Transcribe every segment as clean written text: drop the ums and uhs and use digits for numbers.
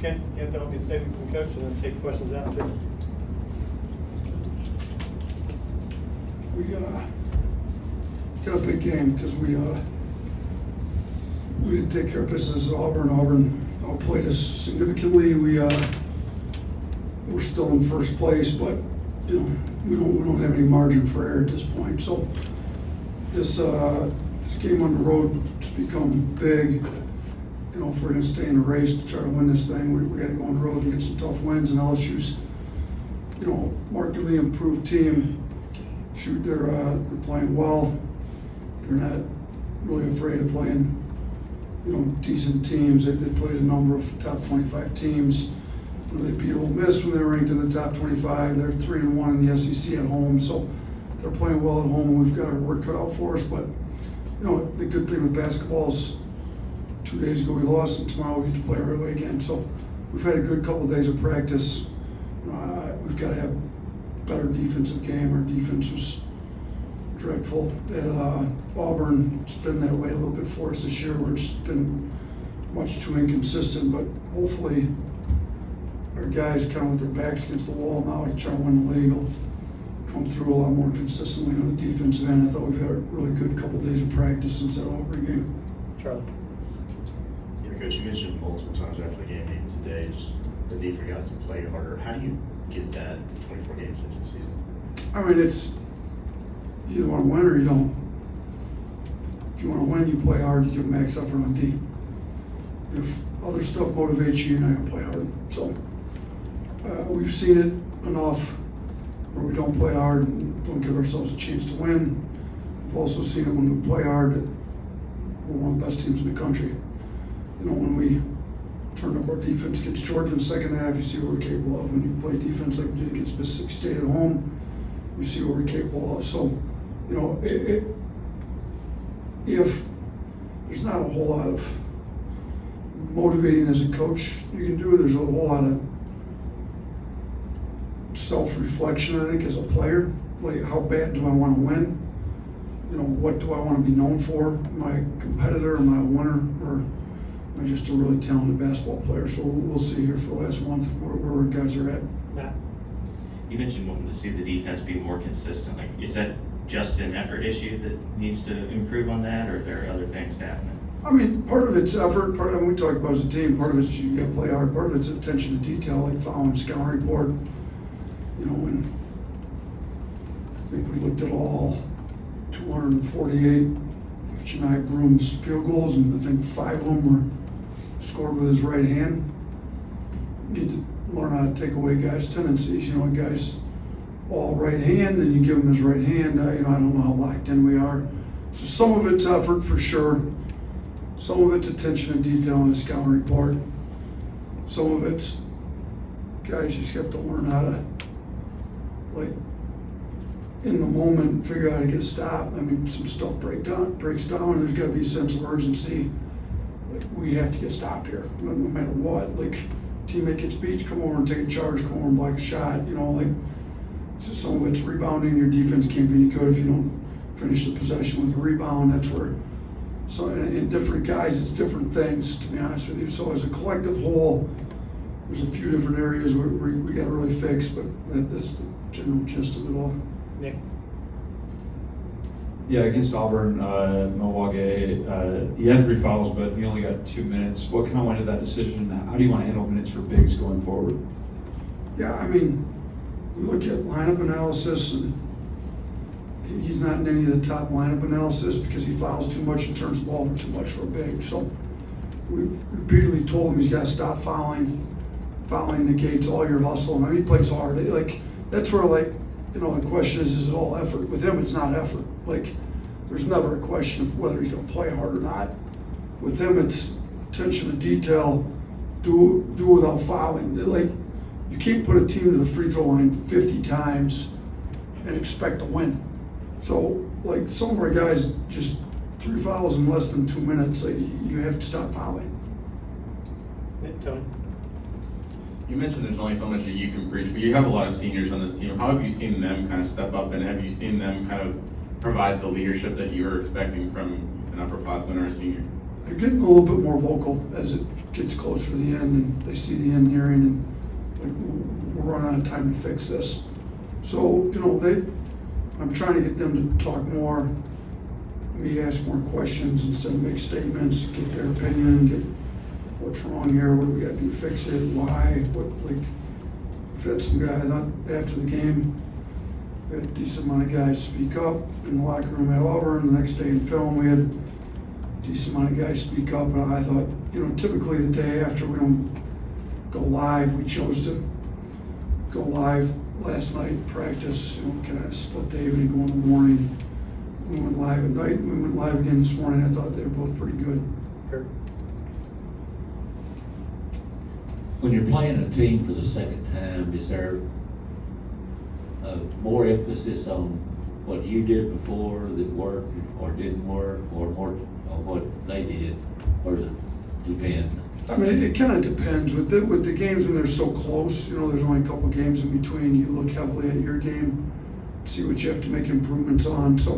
Can't help you stay with the coach and then take questions out too. We got a big game because we didn't take care of business at Auburn. Auburn outplayed us significantly. We're still in first place, but we don't have any margin for error at this point. So this game on the road has become big. If we're going to stay in the race to try to win this thing, we got to go on the road and get some tough wins. And LSU's, markedly improved team. They're playing well. They're not really afraid of playing, decent teams. They played a number of top 25 teams. They beat Ole Miss when they were ranked in the top 25. They're 3-1 in the SEC at home, so they're playing well at home. And we've got our work cut out for us. But the good thing with basketball is 2 days ago we lost, and tomorrow we get to play right away again. So we've had a good couple of days of practice. We've got to have better defensive game. Our defense was dreadful at Auburn. It's been that way a little bit for us this year, where it's been much too inconsistent. But hopefully our guys kind of with their backs against the wall now to try to win the league will come through a lot more consistently on the defensive end. I thought we've had a really good couple of days of practice since that Auburn game. Charlie. Yeah, Coach, you mentioned multiple times after the game today just the need for guys to play harder. How do you get that 24 games into the season? I mean, it's you want to win or you don't. If you want to win, you play hard, you give max effort on D. If other stuff motivates you, you're not going to play hard. So we've seen it enough where we don't play hard and don't give ourselves a chance to win. We've also seen it when we play hard that we're one of the best teams in the country. When we turn up our defense against Georgia in the second half, you see what we're capable of. When you play defense like we did against Mississippi State at home, you see what we're capable of. So, if there's not a whole lot of motivating as a coach you can do, there's a whole lot of self-reflection, I think, as a player. Like, how bad do I want to win? What do I want to be known for? Am I a competitor? Am I a winner? Or am I just a really talented basketball player? So we'll see here for the last month where our guys are at. Matt. You mentioned wanting to see the defense be more consistent. Is that just an effort issue that needs to improve on that, or are there other things happening? I mean, part of it's effort. Part of it we talked about as a team. Part of it's you got to play hard. Part of it's attention to detail, like following scouting report. When I think we looked at all 248 of Chennai Broom's field goals, and I think 5 of them were scored with his right hand. You need to learn how to take away guys' tendencies. Guys all right hand, and you give him his right hand. I don't know how locked in we are. So some of it's effort for sure. Some of it's attention and detail in the scouting report. Some of it's guys just have to learn how to, in the moment, figure out how to get a stop. I mean, some stuff breaks down, and there's got to be a sense of urgency. We have to get stopped here, no matter what. Teammate gets beat, come over and take a charge, come over and block a shot. So some of it's rebounding. Your defense can't be any good if you don't finish the possession with a rebound. That's where, so in different guys, it's different things, to be honest with you. So as a collective whole, there's a few different areas where we got to really fix, but that's the general gist of it all. Nick. Yeah, against Auburn, Milwaukee, he had 3 fouls, but he only got 2 minutes. What kind of went into that decision? How do you want to handle minutes for bigs going forward? Yeah, I mean, we look at lineup analysis, and he's not in any of the top lineup analysis because he fouls too much and turns the ball over too much for a big. So we repeatedly told him he's got to stop fouling. Fouling negates all your hustle. I mean, he plays hard. That's where, the question is it all effort? With him, it's not effort. There's never a question of whether he's going to play hard or not. With him, it's attention to detail, do without fouling. You can't put a team to the free throw line 50 times and expect to win. So, some of our guys, just 3 fouls in less than 2 minutes, you have to stop fouling. Tony. You mentioned there's only so much that you can preach, but you have a lot of seniors on this team. How have you seen them kind of step up, and have you seen them kind of provide the leadership that you were expecting from an upperclassman or a senior? they're getting a little bit more vocal as it gets closer to the end and they see the end nearing and like, we're running out of time to fix this. So, you know, I'm trying to get them to talk more, me ask more questions instead of make statements, get their opinion, get what's wrong here, what do we gotta do to fix it, why, what, like, we've had some guy, I thought after the game, we had a decent amount of guys speak up in the locker room at Auburn. The next day in film, we had a decent amount of guys speak up, and I thought, you know, typically the day after we don't go live, we chose to go live last night, practice, you know, kind of split the evening, go in the morning. We went live at night, we went live again this morning. I thought they were both pretty good. Kurt? When you're playing a team for the second time, is there more emphasis on what you did before that worked or didn't work, or more on what they did, or does it depend? I mean, it kind of depends. With the games when they're so close, you know, there's only a couple of games in between. You look heavily at your game, see what you have to make improvements on. So,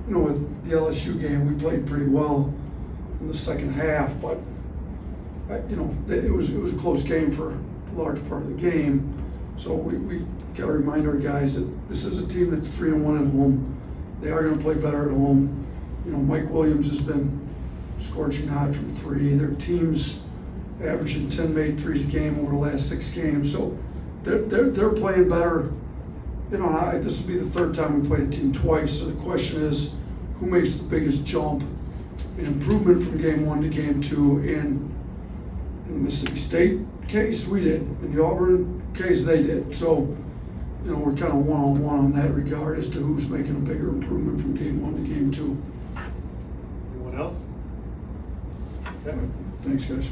you know, with the LSU game, we played pretty well in the second half, but you know, it was a close game for a large part of the game. So we got to remind our guys that this is a team that's 3-1 at home. They are going to play better at home. You know, Mike Williams has been scorching hot from three. Their team's averaging 10 made threes a game over the last 6 games. So they're playing better. You know, this will be the third time we played a team twice. So the question is, who makes the biggest jump in improvement from game 1 to game 2? In the Mississippi State case, we did. In the Auburn case, they did. So, you know, we're kind of one-on-one on that regard as to who's making a bigger improvement from game 1 to game 2. Anyone else? Okay. Thanks, guys.